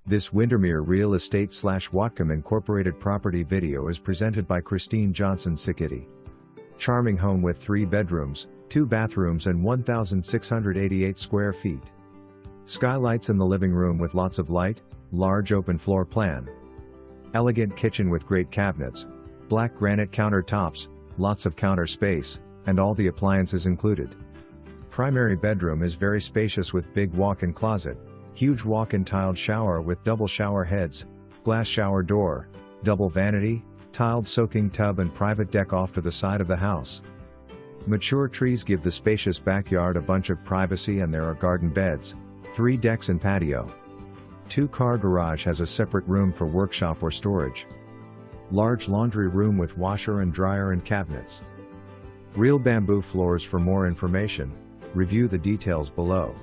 This Windermere Real Estate / Whatcom Incorporated property video is presented by Christine Johnson sqft. Charming home with 3 bedrooms, 2 bathrooms and 1,688 square feet. Skylights in the living room with lots of light, large open floor plan. Elegant kitchen with great cabinets, black granite countertops, lots of counter space, and all the appliances included. Primary bedroom is very spacious with big walk-in closet, huge walk-in tiled shower with double shower heads, glass shower door, double vanity, tiled soaking tub and private deck off to the side of the house. Mature trees give the spacious backyard a bunch of privacy, and there are garden beds, 3 decks and patio. 2-car garage has a separate room for workshop or storage. Large laundry room with washer and dryer and cabinets. Real bamboo floors. For more information, review the details below.